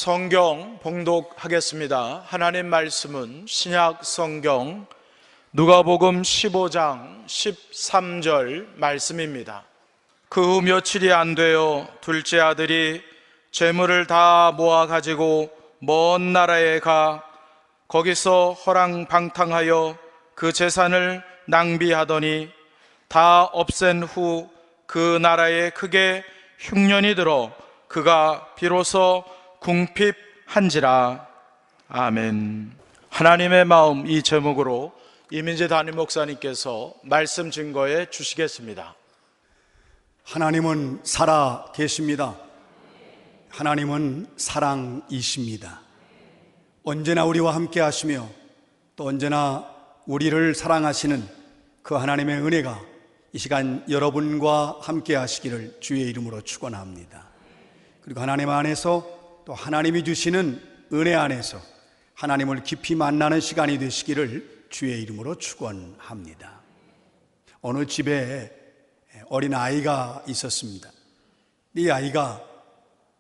성경 봉독하겠습니다. 하나님 말씀은 신약 성경 누가복음 15장 13절 말씀입니다. 그 후 며칠이 안 되어 둘째 아들이 재물을 다 모아 가지고 먼 나라에 가 거기서 허랑방탕하여 그 재산을 낭비하더니 다 없앤 후 그 나라에 크게 흉년이 들어 그가 비로소 궁핍한지라. 아멘. 하나님의 마음, 이 제목으로 이민재 담임 목사님께서 말씀 증거해 주시겠습니다. 하나님은 살아 계십니다. 하나님은 사랑이십니다. 언제나 우리와 함께 하시며 또 언제나 우리를 사랑하시는 그 하나님의 은혜가 이 시간 여러분과 함께 하시기를 주의 이름으로 축원합니다. 그리고 하나님 안에서 또 하나님이 주시는 은혜 안에서 하나님을 깊이 만나는 시간이 되시기를 주의 이름으로 축원합니다. 어느 집에 어린 아이가 있었습니다. 이 아이가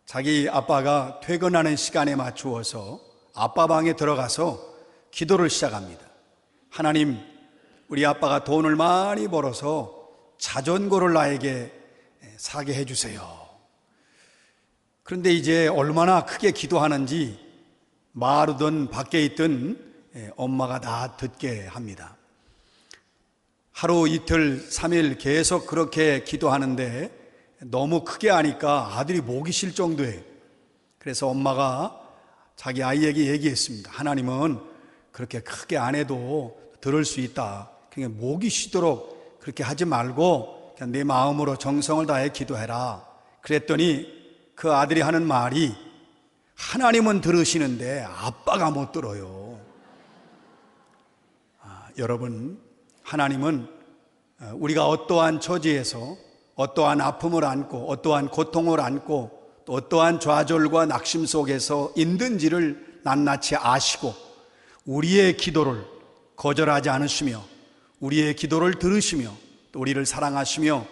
자기 아빠가 퇴근하는 시간에 맞추어서 아빠 방에 들어가서 기도를 시작합니다. 하나님, 우리 아빠가 돈을 많이 벌어서 자전거를 나에게 사게 해주세요. 그런데 이제 얼마나 크게 기도하는지 마루든 밖에 있던 엄마가 다 듣게 합니다. 하루 이틀 3일 계속 그렇게 기도하는데 너무 크게 하니까 아들이 목이 쉴 정도예요. 그래서 엄마가 자기 아이에게 얘기했습니다. 하나님은 그렇게 크게 안 해도 들을 수 있다. 그냥 목이 쉬도록 그렇게 하지 말고 그냥 내 마음으로 정성을 다해 기도해라. 그랬더니 그 아들이 하는 말이, 하나님은 들으시는데 아빠가 못 들어요. 여러분, 하나님은 우리가 어떠한 처지에서 어떠한 아픔을 안고 어떠한 고통을 안고 또 어떠한 좌절과 낙심 속에서 있는지를 낱낱이 아시고 우리의 기도를 거절하지 않으시며 우리의 기도를 들으시며 또 우리를 사랑하시며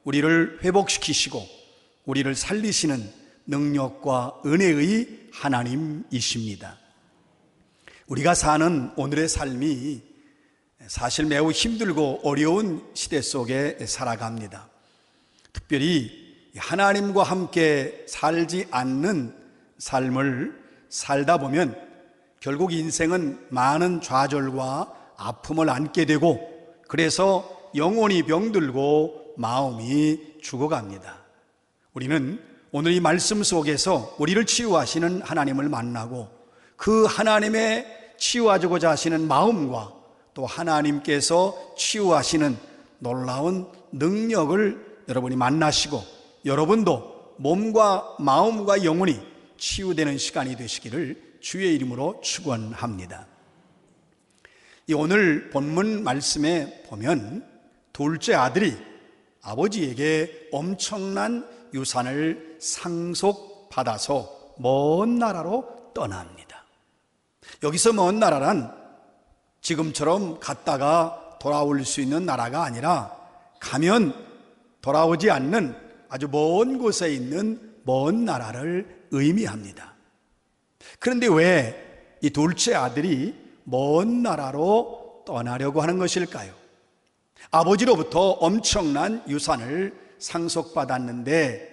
우리를 회복시키시고 우리를 살리시는 능력과 은혜의 하나님이십니다. 우리가 사는 오늘의 삶이 사실 매우 힘들고 어려운 시대 속에 살아갑니다. 특별히 하나님과 함께 살지 않는 삶을 살다 보면 결국 인생은 많은 좌절과 아픔을 안게 되고 그래서 영혼이 병들고 마음이 죽어갑니다. 우리는 오늘 이 말씀 속에서 우리를 치유하시는 하나님을 만나고 그 하나님의 치유하고자 하시는 마음과 또 하나님께서 치유하시는 놀라운 능력을 여러분이 만나시고 여러분도 몸과 마음과 영혼이 치유되는 시간이 되시기를 주의 이름으로 축원합니다. 이 오늘 본문 말씀에 보면 둘째 아들이 아버지에게 엄청난 유산을 상속받아서 먼 나라로 떠납니다. 여기서 먼 나라란 지금처럼 갔다가 돌아올 수 있는 나라가 아니라 가면 돌아오지 않는 아주 먼 곳에 있는 먼 나라를 의미합니다. 그런데 왜 이 둘째 아들이 먼 나라로 떠나려고 하는 것일까요? 아버지로부터 엄청난 유산을 상속받았는데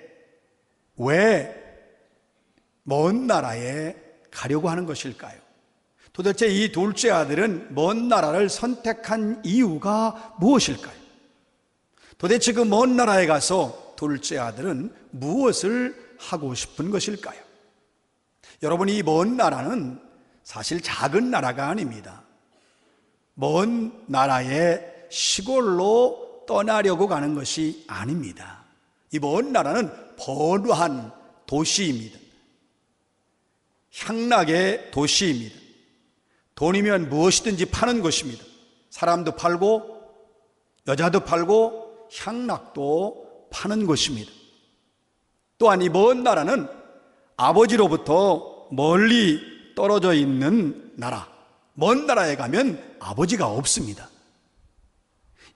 왜 먼 나라에 가려고 하는 것일까요? 도대체 이 둘째 아들은 먼 나라를 선택한 이유가 무엇일까요? 도대체 그 먼 나라에 가서 둘째 아들은 무엇을 하고 싶은 것일까요? 여러분, 이 먼 나라는 사실 작은 나라가 아닙니다. 먼 나라의 시골로 떠나려고 가는 것이 아닙니다. 이 먼 나라는 번화한 도시입니다. 향락의 도시입니다. 돈이면 무엇이든지 파는 곳입니다. 사람도 팔고 여자도 팔고 향락도 파는 곳입니다. 또한 이 먼 나라는 아버지로부터 멀리 떨어져 있는 나라, 먼 나라에 가면 아버지가 없습니다.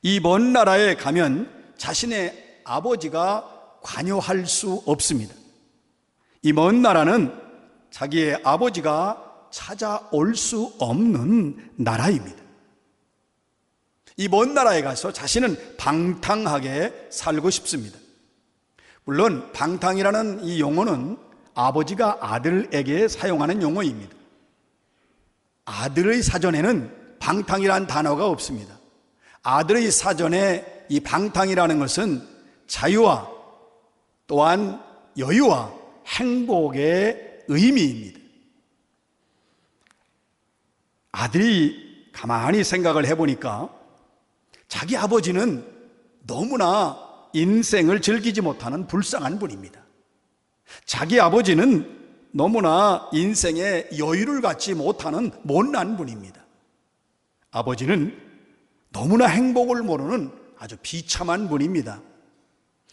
이 먼 나라에 가면 자신의 아버지가 관여할 수 없습니다. 이 먼 나라는 자기의 아버지가 찾아올 수 없는 나라입니다. 이 먼 나라에 가서 자신은 방탕하게 살고 싶습니다. 물론 방탕이라는 이 용어는 아버지가 아들에게 사용하는 용어입니다. 아들의 사전에는 방탕이라는 단어가 없습니다. 아들의 사전에 이 방탕이라는 것은 자유와 또한 여유와 행복의 의미입니다. 아들이 가만히 생각을 해보니까 자기 아버지는 너무나 인생을 즐기지 못하는 불쌍한 분입니다. 자기 아버지는 너무나 인생에 여유를 갖지 못하는 못난 분입니다. 아버지는 너무나 행복을 모르는 아주 비참한 분입니다.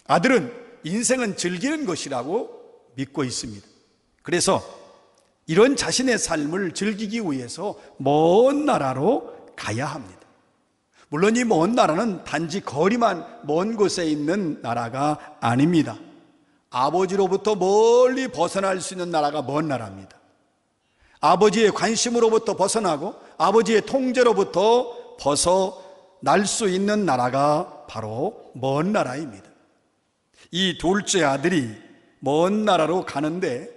아들은 인생은 즐기는 것이라고 믿고 있습니다. 그래서 이런 자신의 삶을 즐기기 위해서 먼 나라로 가야 합니다. 물론 이 먼 나라는 단지 거리만 먼 곳에 있는 나라가 아닙니다. 아버지로부터 멀리 벗어날 수 있는 나라가 먼 나라입니다. 아버지의 관심으로부터 벗어나고 아버지의 통제로부터 벗어날 수 있는 나라가 바로 먼 나라입니다. 이 둘째 아들이 먼 나라로 가는데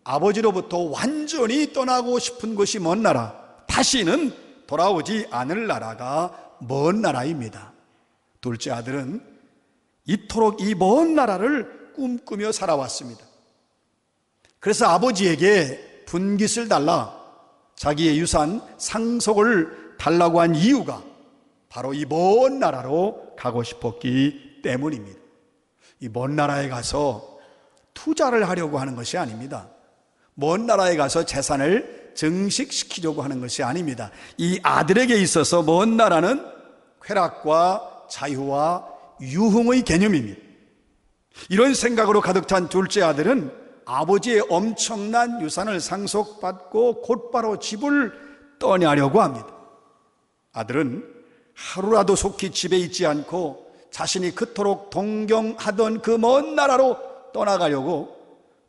아버지로부터 완전히 떠나고 싶은 곳이 먼 나라, 다시는 돌아오지 않을 나라가 먼 나라입니다. 둘째 아들은 이토록 이 먼 나라를 꿈꾸며 살아왔습니다. 그래서 아버지에게 분깃을 달라 자기의 유산 상속을 달라고 한 이유가 바로 이 먼 나라로 가고 싶었기 때문입니다. 이 먼 나라에 가서 투자를 하려고 하는 것이 아닙니다. 먼 나라에 가서 재산을 증식시키려고 하는 것이 아닙니다. 이 아들에게 있어서 먼 나라는 쾌락과 자유와 유흥의 개념입니다. 이런 생각으로 가득 찬 둘째 아들은 아버지의 엄청난 유산을 상속받고 곧바로 집을 떠나려고 합니다. 아들은 하루라도 속히 집에 있지 않고 자신이 그토록 동경하던 그 먼 나라로 떠나가려고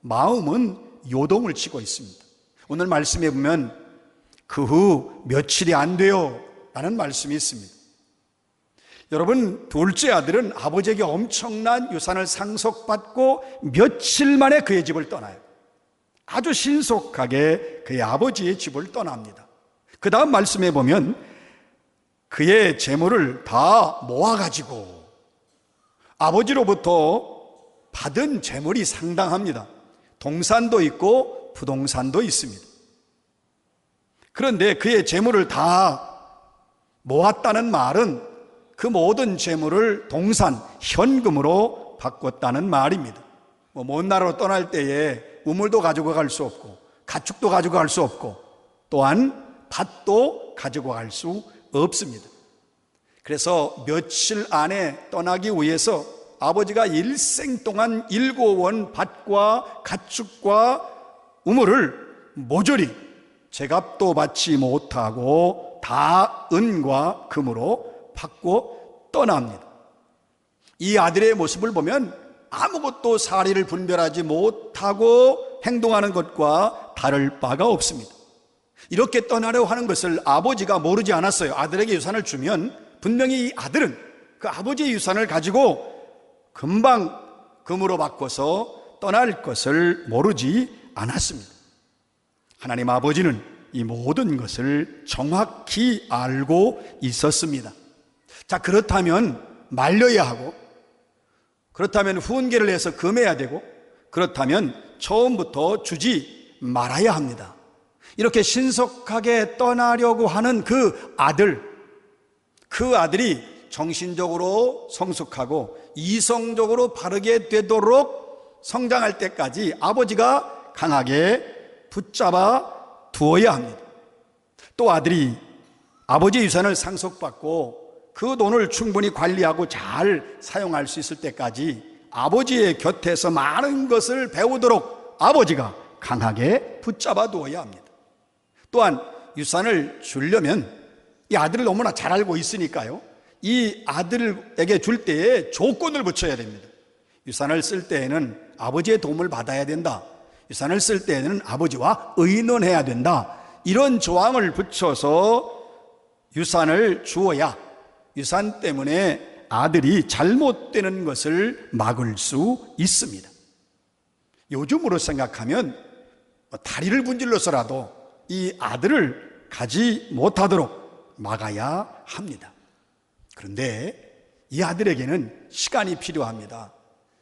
마음은 요동을 치고 있습니다. 오늘 말씀에 보면 그 후 며칠이 안 돼요 라는 말씀이 있습니다. 여러분, 둘째 아들은 아버지에게 엄청난 유산을 상속받고 며칠 만에 그의 집을 떠나요. 아주 신속하게 그의 아버지의 집을 떠납니다. 그 다음 말씀에 보면 그의 재물을 다 모아가지고 아버지로부터 받은 재물이 상당합니다. 동산도 있고 부동산도 있습니다. 그런데 그의 재물을 다 모았다는 말은 그 모든 재물을 동산, 현금으로 바꿨다는 말입니다. 먼 나라로 떠날 때에 우물도 가지고 갈 수 없고 가축도 가지고 갈 수 없고 또한 밭도 가지고 갈 수 없습니다. 그래서 며칠 안에 떠나기 위해서 아버지가 일생 동안 일궈온 밭과 가축과 우물을 모조리 제값도 받지 못하고 다 은과 금으로 받고 떠납니다. 이 아들의 모습을 보면 아무것도 사리를 분별하지 못하고 행동하는 것과 다를 바가 없습니다. 이렇게 떠나려 하는 것을 아버지가 모르지 않았어요. 아들에게 유산을 주면 분명히 이 아들은 그 아버지의 유산을 가지고 금방 금으로 바꿔서 떠날 것을 모르지 않았습니다. 하나님 아버지는 이 모든 것을 정확히 알고 있었습니다. 자, 그렇다면 말려야 하고, 그렇다면 후원계를 해서 금해야 되고, 그렇다면 처음부터 주지 말아야 합니다. 이렇게 신속하게 떠나려고 하는 그 아들이 정신적으로 성숙하고 이성적으로 바르게 되도록 성장할 때까지 아버지가 강하게 붙잡아 두어야 합니다. 또 아들이 아버지의 유산을 상속받고 그 돈을 충분히 관리하고 잘 사용할 수 있을 때까지 아버지의 곁에서 많은 것을 배우도록 아버지가 강하게 붙잡아 두어야 합니다. 또한 유산을 주려면 이 아들을 너무나 잘 알고 있으니까요, 이 아들에게 줄 때에 조건을 붙여야 됩니다. 유산을 쓸 때에는 아버지의 도움을 받아야 된다. 유산을 쓸 때에는 아버지와 의논해야 된다. 이런 조항을 붙여서 유산을 주어야 유산 때문에 아들이 잘못되는 것을 막을 수 있습니다. 요즘으로 생각하면 다리를 분질러서라도 이 아들을 가지 못하도록 막아야 합니다. 그런데 이 아들에게는 시간이 필요합니다.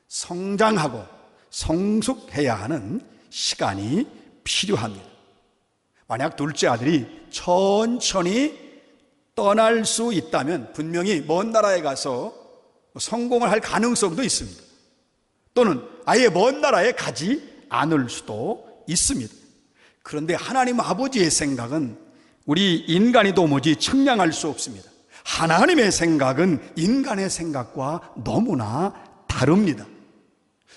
성장하고 성숙해야 하는 시간이 필요합니다. 만약 둘째 아들이 천천히 떠날 수 있다면 분명히 먼 나라에 가서 성공을 할 가능성도 있습니다. 또는 아예 먼 나라에 가지 않을 수도 있습니다. 그런데 하나님 아버지의 생각은 우리 인간이 도무지 측량할 수 없습니다. 하나님의 생각은 인간의 생각과 너무나 다릅니다.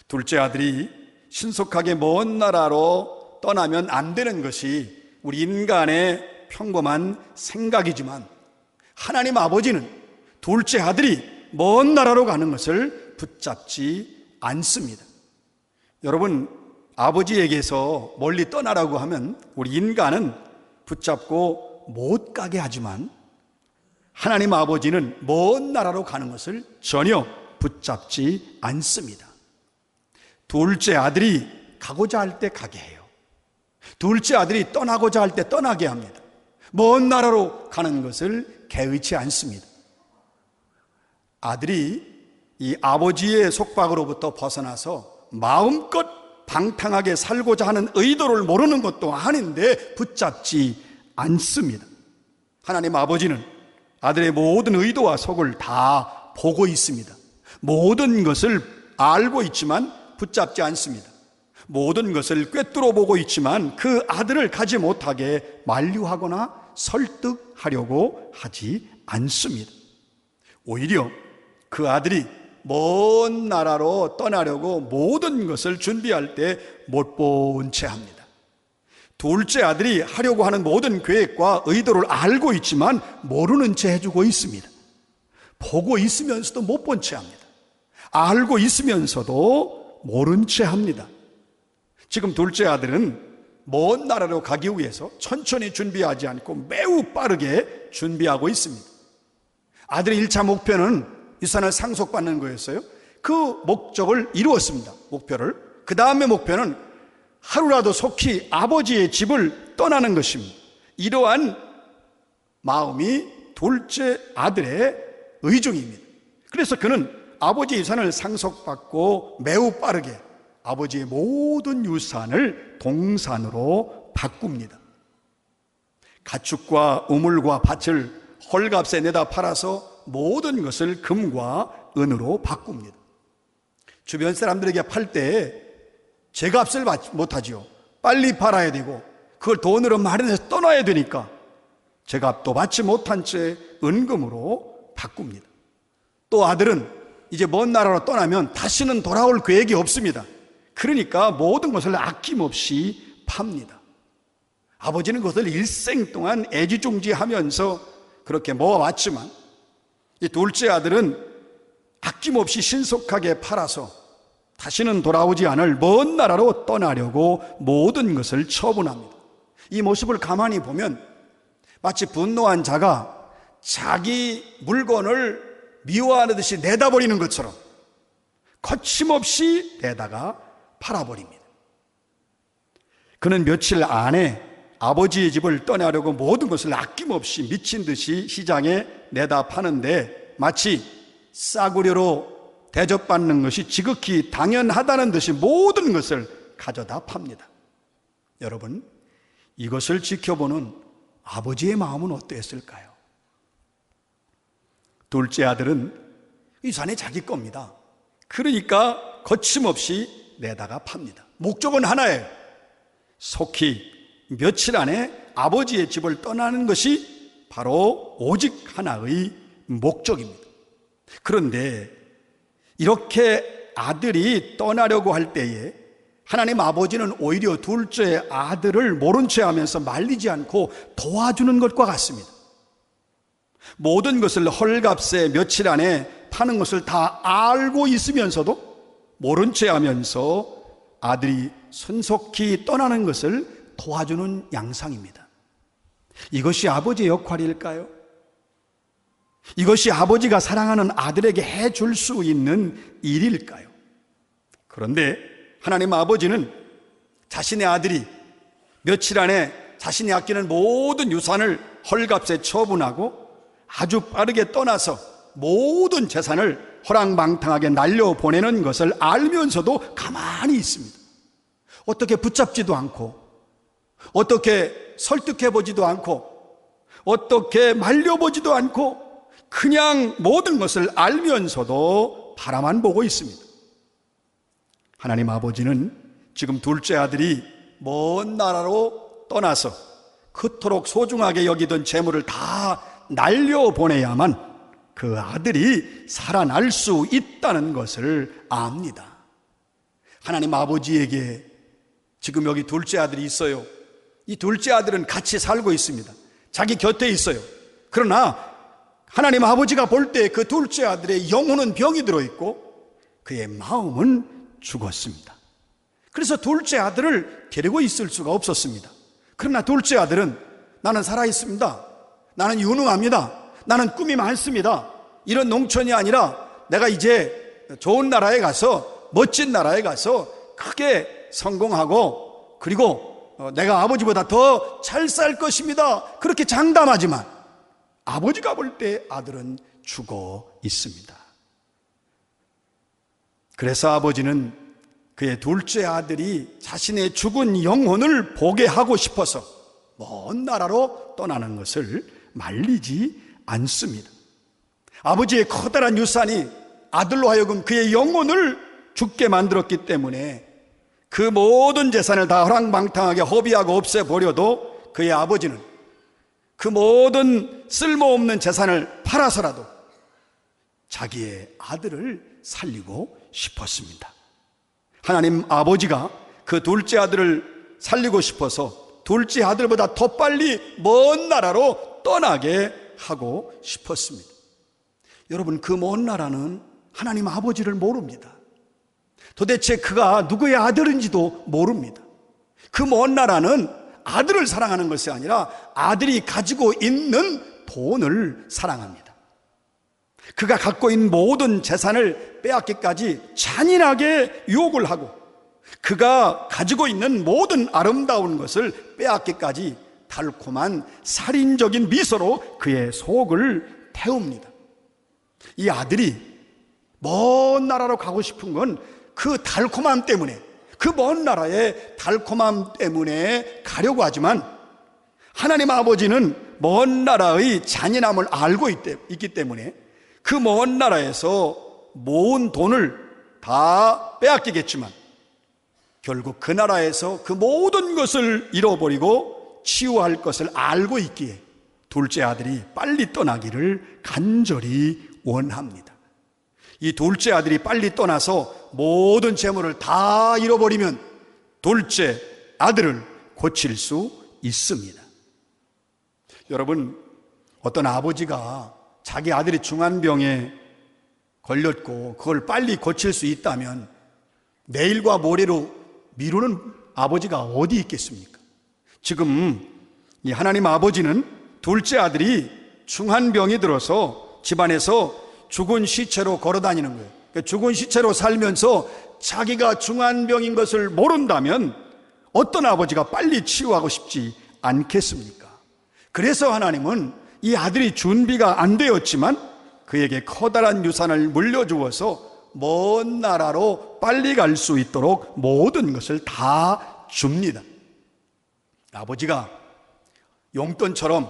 둘째 아들이 신속하게 먼 나라로 떠나면 안 되는 것이 우리 인간의 평범한 생각이지만 하나님 아버지는 둘째 아들이 먼 나라로 가는 것을 붙잡지 않습니다. 여러분, 아버지에게서 멀리 떠나라고 하면 우리 인간은 붙잡고 못 가게 하지만 하나님 아버지는 먼 나라로 가는 것을 전혀 붙잡지 않습니다. 둘째 아들이 가고자 할 때 가게 해요. 둘째 아들이 떠나고자 할 때 떠나게 합니다. 먼 나라로 가는 것을 개의치 않습니다. 아들이 이 아버지의 속박으로부터 벗어나서 마음껏 방탕하게 살고자 하는 의도를 모르는 것도 아닌데 붙잡지 않습니다. 하나님 아버지는 아들의 모든 의도와 속을 다 보고 있습니다. 모든 것을 알고 있지만 붙잡지 않습니다. 모든 것을 꿰뚫어 보고 있지만 그 아들을 가지 못하게 만류하거나 설득하려고 하지 않습니다. 오히려 그 아들이 먼 나라로 떠나려고 모든 것을 준비할 때 못 본 채 합니다. 둘째 아들이 하려고 하는 모든 계획과 의도를 알고 있지만 모르는 채 해주고 있습니다. 보고 있으면서도 못 본 채 합니다. 알고 있으면서도 모른 채 합니다. 지금 둘째 아들은 먼 나라로 가기 위해서 천천히 준비하지 않고 매우 빠르게 준비하고 있습니다. 아들의 1차 목표는 유산을 상속받는 거였어요. 그 목적을 이루었습니다. 목표를. 그 다음에 목표는 하루라도 속히 아버지의 집을 떠나는 것입니다. 이러한 마음이 둘째 아들의 의중입니다. 그래서 그는 아버지의 유산을 상속받고 매우 빠르게 아버지의 모든 유산을 동산으로 바꿉니다. 가축과 우물과 밭을 헐값에 내다 팔아서 모든 것을 금과 은으로 바꿉니다. 주변 사람들에게 팔 때 제값을 못하지요. 빨리 팔아야 되고 그걸 돈으로 마련해서 떠나야 되니까 제값도 받지 못한 채 은금으로 바꿉니다. 또 아들은 이제 먼 나라로 떠나면 다시는 돌아올 계획이 없습니다. 그러니까 모든 것을 아낌없이 팝니다. 아버지는 그것을 일생 동안 애지중지하면서 그렇게 모아왔지만 이 둘째 아들은 아낌없이 신속하게 팔아서 다시는 돌아오지 않을 먼 나라로 떠나려고 모든 것을 처분합니다. 이 모습을 가만히 보면 마치 분노한 자가 자기 물건을 미워하듯이 내다버리는 것처럼 거침없이 내다가 팔아버립니다. 그는 며칠 안에 아버지의 집을 떠나려고 모든 것을 아낌없이 미친 듯이 시장에 내다 파는데 마치 싸구려로 대접받는 것이 지극히 당연하다는 듯이 모든 것을 가져다 팝니다. 여러분, 이것을 지켜보는 아버지의 마음은 어땠을까요? 둘째 아들은 이 산이 자기 겁니다. 그러니까 거침없이 내다가 팝니다. 목적은 하나예요. 속히 며칠 안에 아버지의 집을 떠나는 것이 바로 오직 하나의 목적입니다. 그런데 이렇게 아들이 떠나려고 할 때에 하나님 아버지는 오히려 둘째 아들을 모른 채 하면서 말리지 않고 도와주는 것과 같습니다. 모든 것을 헐값에 며칠 안에 파는 것을 다 알고 있으면서도 모른 채 하면서 아들이 손속히 떠나는 것을 도와주는 양상입니다. 이것이 아버지의 역할일까요? 이것이 아버지가 사랑하는 아들에게 해줄 수 있는 일일까요? 그런데 하나님 아버지는 자신의 아들이 며칠 안에 자신이 아끼는 모든 유산을 헐값에 처분하고 아주 빠르게 떠나서 모든 재산을 허랑방탕하게 날려보내는 것을 알면서도 가만히 있습니다. 어떻게 붙잡지도 않고, 어떻게 설득해보지도 않고, 어떻게 말려보지도 않고, 그냥 모든 것을 알면서도 바라만 보고 있습니다. 하나님 아버지는 지금 둘째 아들이 먼 나라로 떠나서 그토록 소중하게 여기던 재물을 다 날려보내야만 그 아들이 살아날 수 있다는 것을 압니다. 하나님 아버지에게 지금 여기 둘째 아들이 있어요. 이 둘째 아들은 같이 살고 있습니다. 자기 곁에 있어요. 그러나 하나님 아버지가 볼 때 그 둘째 아들의 영혼은 병이 들어있고 그의 마음은 죽었습니다. 그래서 둘째 아들을 데리고 있을 수가 없었습니다. 그러나 둘째 아들은 나는 살아있습니다. 나는 유능합니다. 나는 꿈이 많습니다. 이런 농촌이 아니라 내가 이제 좋은 나라에 가서, 멋진 나라에 가서 크게 성공하고, 그리고 내가 아버지보다 더 잘 살 것입니다. 그렇게 장담하지만 아버지가 볼 때 아들은 죽어 있습니다. 그래서 아버지는 그의 둘째 아들이 자신의 죽은 영혼을 보게 하고 싶어서 먼 나라로 떠나는 것을 말리지 않습니다. 아버지의 커다란 유산이 아들로 하여금 그의 영혼을 죽게 만들었기 때문에 그 모든 재산을 다 허랑방탕하게 허비하고 없애버려도 그의 아버지는 그 모든 쓸모없는 재산을 팔아서라도 자기의 아들을 살리고 싶었습니다. 하나님 아버지가 그 둘째 아들을 살리고 싶어서 둘째 아들보다 더 빨리 먼 나라로 떠나게 하고 싶었습니다. 여러분, 그 먼 나라는 하나님 아버지를 모릅니다. 도대체 그가 누구의 아들인지도 모릅니다. 그 먼 나라는 아들을 사랑하는 것이 아니라 아들이 가지고 있는 돈을 사랑합니다. 그가 갖고 있는 모든 재산을 빼앗기까지 잔인하게 유혹을 하고, 그가 가지고 있는 모든 아름다운 것을 빼앗기까지 달콤한 살인적인 미소로 그의 속을 태웁니다. 이 아들이 먼 나라로 가고 싶은 건 그 달콤함 때문에, 그 먼 나라의 달콤함 때문에 가려고 하지만 하나님 아버지는 먼 나라의 잔인함을 알고 있기 때문에 그 먼 나라에서 모은 돈을 다 빼앗기겠지만 결국 그 나라에서 그 모든 것을 잃어버리고 치유할 것을 알고 있기에 둘째 아들이 빨리 떠나기를 간절히 원합니다. 이 둘째 아들이 빨리 떠나서 모든 재물을 다 잃어버리면 둘째 아들을 고칠 수 있습니다. 여러분, 어떤 아버지가 자기 아들이 중환병에 걸렸고 그걸 빨리 고칠 수 있다면 내일과 모레로 미루는 아버지가 어디 있겠습니까? 지금 이 하나님 아버지는 둘째 아들이 중환병이 들어서 집안에서 죽은 시체로 걸어다니는 거예요. 그러니까 죽은 시체로 살면서 자기가 중환병인 것을 모른다면 어떤 아버지가 빨리 치유하고 싶지 않겠습니까? 그래서 하나님은 이 아들이 준비가 안 되었지만 그에게 커다란 유산을 물려주어서 먼 나라로 빨리 갈 수 있도록 모든 것을 다 줍니다. 아버지가 용돈처럼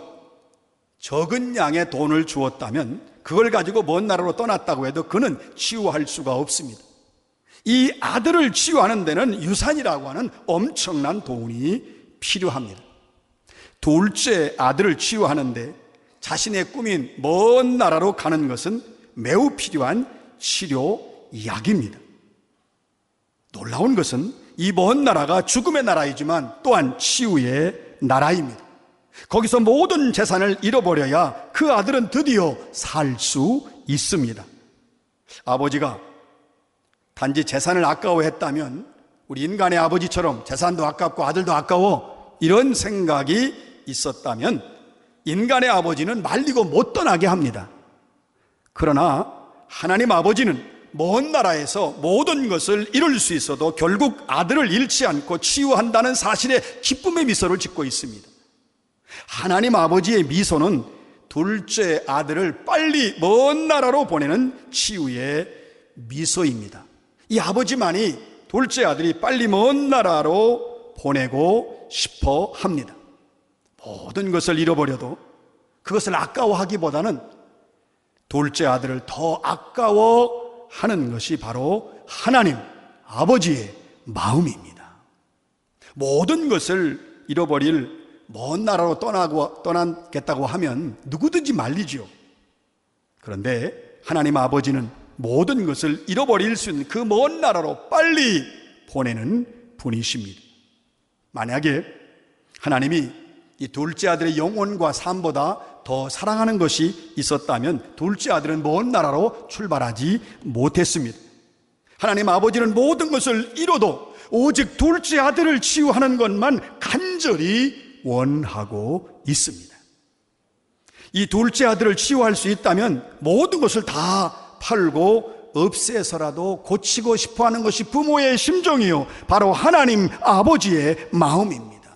적은 양의 돈을 주었다면 그걸 가지고 먼 나라로 떠났다고 해도 그는 치유할 수가 없습니다. 이 아들을 치유하는 데는 유산이라고 하는 엄청난 돈이 필요합니다. 둘째 아들을 치유하는데 자신의 꿈인 먼 나라로 가는 것은 매우 필요한 치료약입니다. 놀라운 것은 이 먼 나라가 죽음의 나라이지만 또한 치유의 나라입니다. 거기서 모든 재산을 잃어버려야 그 아들은 드디어 살 수 있습니다. 아버지가 단지 재산을 아까워했다면 우리 인간의 아버지처럼 재산도 아깝고 아들도 아까워 이런 생각이 있었다면 인간의 아버지는 말리고 못 떠나게 합니다. 그러나 하나님 아버지는 먼 나라에서 모든 것을 이룰 수 있어도 결국 아들을 잃지 않고 치유한다는 사실에 기쁨의 미소를 짓고 있습니다. 하나님 아버지의 미소는 둘째 아들을 빨리 먼 나라로 보내는 치유의 미소입니다. 이 아버지만이 둘째 아들이 빨리 먼 나라로 보내고 싶어 합니다. 모든 것을 잃어버려도 그것을 아까워하기보다는 둘째 아들을 더 아까워하는 것이 바로 하나님 아버지의 마음입니다. 모든 것을 잃어버릴 먼 나라로 떠나겠다고 하면 누구든지 말리죠. 그런데 하나님 아버지는 모든 것을 잃어버릴 수 있는 그 먼 나라로 빨리 보내는 분이십니다. 만약에 하나님이 이 둘째 아들의 영혼과 삶보다 더 사랑하는 것이 있었다면 둘째 아들은 먼 나라로 출발하지 못했습니다. 하나님 아버지는 모든 것을 이뤄도 오직 둘째 아들을 치유하는 것만 간절히 원하고 있습니다. 이 둘째 아들을 치유할 수 있다면 모든 것을 다 팔고 없애서라도 고치고 싶어하는 것이 부모의 심정이요 바로 하나님 아버지의 마음입니다.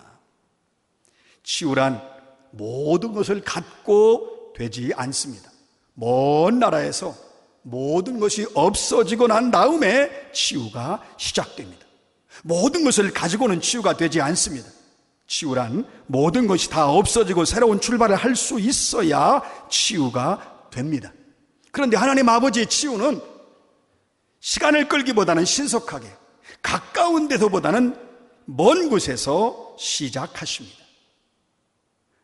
치유란 모든 것을 갖고 되지 않습니다. 먼 나라에서 모든 것이 없어지고 난 다음에 치유가 시작됩니다. 모든 것을 가지고는 치유가 되지 않습니다. 치유란 모든 것이 다 없어지고 새로운 출발을 할 수 있어야 치유가 됩니다. 그런데 하나님 아버지의 치유는 시간을 끌기보다는 신속하게 가까운 데서보다는 먼 곳에서 시작하십니다.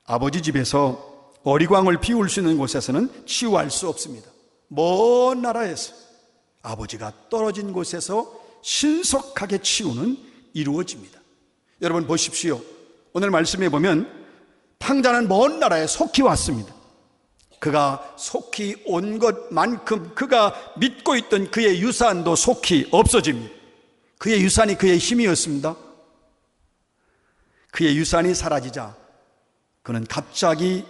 아버지 집에서 어리광을 피울 수 있는 곳에서는 치유할 수 없습니다. 먼 나라에서 아버지가 떨어진 곳에서 신속하게 치유는 이루어집니다. 여러분 보십시오. 오늘 말씀에 보면 탕자는 먼 나라에 속히 왔습니다. 그가 속히 온 것만큼 그가 믿고 있던 그의 유산도 속히 없어집니다. 그의 유산이 그의 힘이었습니다. 그의 유산이 사라지자 그는 갑자기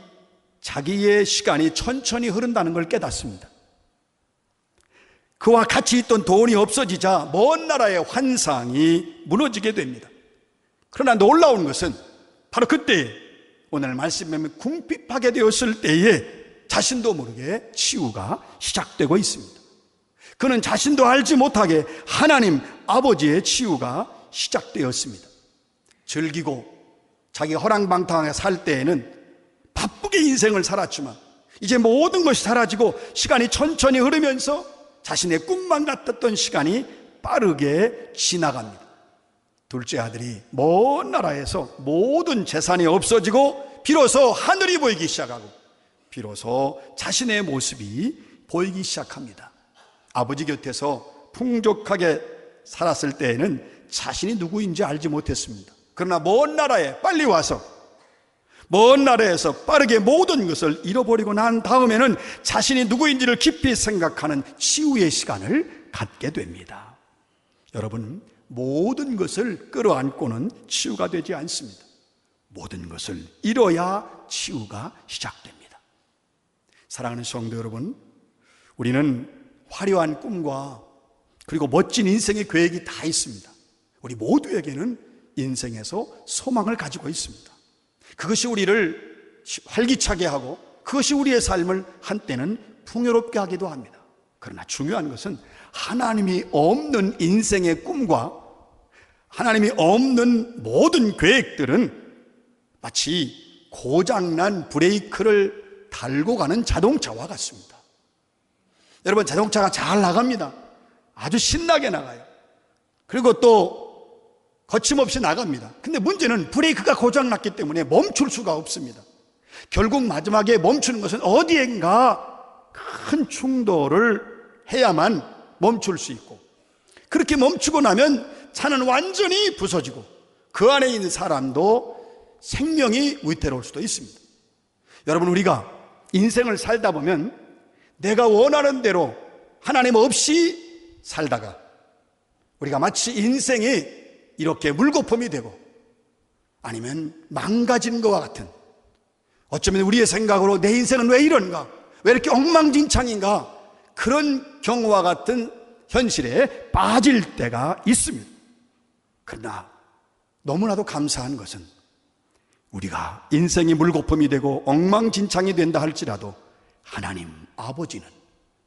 자기의 시간이 천천히 흐른다는 걸 깨닫습니다. 그와 같이 있던 돈이 없어지자 먼 나라의 환상이 무너지게 됩니다. 그러나 놀라운 것은 바로 그때 오늘 말씀에 보면 궁핍하게 되었을 때에 자신도 모르게 치유가 시작되고 있습니다. 그는 자신도 알지 못하게 하나님 아버지의 치유가 시작되었습니다. 즐기고 자기 허랑방탕하게 살 때에는 바쁘게 인생을 살았지만 이제 모든 것이 사라지고 시간이 천천히 흐르면서 자신의 꿈만 같았던 시간이 빠르게 지나갑니다. 둘째 아들이 먼 나라에서 모든 재산이 없어지고 비로소 하늘이 보이기 시작하고 비로소 자신의 모습이 보이기 시작합니다. 아버지 곁에서 풍족하게 살았을 때에는 자신이 누구인지 알지 못했습니다. 그러나 먼 나라에 빨리 와서 먼 나라에서 빠르게 모든 것을 잃어버리고 난 다음에는 자신이 누구인지를 깊이 생각하는 치유의 시간을 갖게 됩니다. 여러분, 모든 것을 끌어안고는 치유가 되지 않습니다. 모든 것을 잃어야 치유가 시작됩니다. 사랑하는 성도 여러분, 우리는 화려한 꿈과 그리고 멋진 인생의 계획이 다 있습니다. 우리 모두에게는 인생에서 소망을 가지고 있습니다. 그것이 우리를 활기차게 하고 그것이 우리의 삶을 한때는 풍요롭게 하기도 합니다. 그러나 중요한 것은 하나님이 없는 인생의 꿈과 하나님이 없는 모든 계획들은 마치 고장난 브레이크를 달고 가는 자동차와 같습니다. 여러분, 자동차가 잘 나갑니다. 아주 신나게 나가요. 그리고 또 거침없이 나갑니다. 근데 문제는 브레이크가 고장났기 때문에 멈출 수가 없습니다. 결국 마지막에 멈추는 것은 어디엔가 큰 충돌을 해야만 멈출 수 있고, 그렇게 멈추고 나면 차는 완전히 부서지고 그 안에 있는 사람도 생명이 위태로울 수도 있습니다. 여러분, 우리가 인생을 살다 보면 내가 원하는 대로 하나님 없이 살다가 우리가 마치 인생이 이렇게 물거품이 되고 아니면 망가진 것과 같은, 어쩌면 우리의 생각으로 내 인생은 왜 이런가, 왜 이렇게 엉망진창인가, 그런 경우와 같은 현실에 빠질 때가 있습니다. 그러나 너무나도 감사한 것은 우리가 인생이 물거품이 되고 엉망진창이 된다 할지라도 하나님 아버지는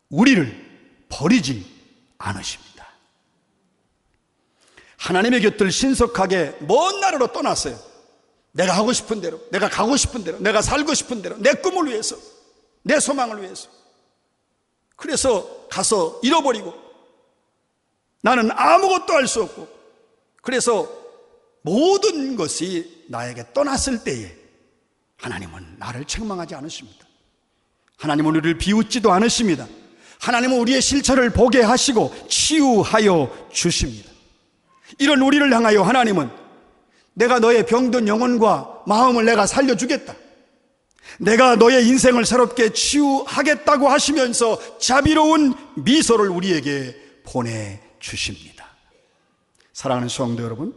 우리를 버리지 않으십니다. 하나님의 곁을 신속하게 먼 나라로 떠났어요. 내가 하고 싶은 대로, 내가 가고 싶은 대로, 내가 살고 싶은 대로, 내 꿈을 위해서, 내 소망을 위해서. 그래서 가서 잃어버리고 나는 아무것도 할 수 없고, 그래서 모든 것이 나에게 떠났을 때에 하나님은 나를 책망하지 않으십니다. 하나님은 우리를 비웃지도 않으십니다. 하나님은 우리의 실체를 보게 하시고 치유하여 주십니다. 이런 우리를 향하여 하나님은 내가 너의 병든 영혼과 마음을 내가 살려주겠다, 내가 너의 인생을 새롭게 치유하겠다고 하시면서 자비로운 미소를 우리에게 보내주십니다. 사랑하는 성도 여러분,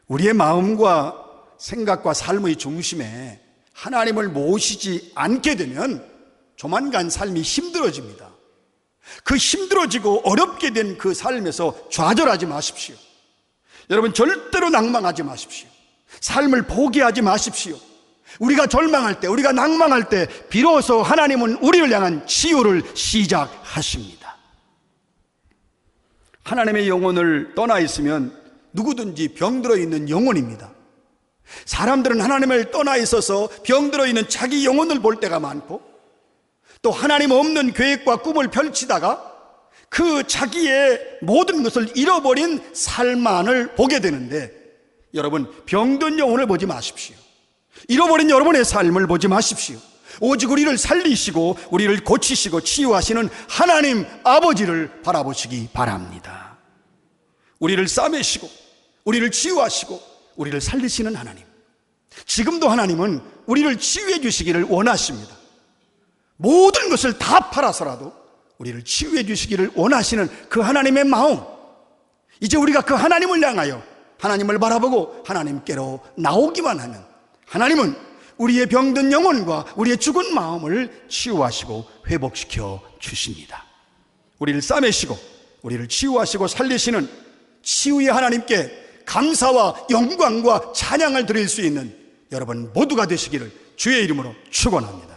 우리의 마음과 생각과 삶의 중심에 하나님을 모시지 않게 되면 조만간 삶이 힘들어집니다. 그 힘들어지고 어렵게 된 그 삶에서 좌절하지 마십시오. 여러분, 절대로 낭망하지 마십시오. 삶을 포기하지 마십시오. 우리가 절망할 때, 우리가 낭망할 때 비로소 하나님은 우리를 향한 치유를 시작하십니다. 하나님의 영혼을 떠나 있으면 누구든지 병들어 있는 영혼입니다. 사람들은 하나님을 떠나 있어서 병들어 있는 자기 영혼을 볼 때가 많고, 또 하나님 없는 계획과 꿈을 펼치다가 그 자기의 모든 것을 잃어버린 삶만을 보게 되는데, 여러분, 병든 영혼을 보지 마십시오. 잃어버린 여러분의 삶을 보지 마십시오. 오직 우리를 살리시고 우리를 고치시고 치유하시는 하나님 아버지를 바라보시기 바랍니다. 우리를 싸매시고 우리를 치유하시고 우리를 살리시는 하나님, 지금도 하나님은 우리를 치유해 주시기를 원하십니다. 모든 것을 다 팔아서라도 우리를 치유해 주시기를 원하시는 그 하나님의 마음, 이제 우리가 그 하나님을 향하여 하나님을 바라보고 하나님께로 나오기만 하면 하나님은 우리의 병든 영혼과 우리의 죽은 마음을 치유하시고 회복시켜 주십니다. 우리를 싸매시고 우리를 치유하시고 살리시는 치유의 하나님께 감사와 영광과 찬양을 드릴 수 있는 여러분 모두가 되시기를 주의 이름으로 축원합니다.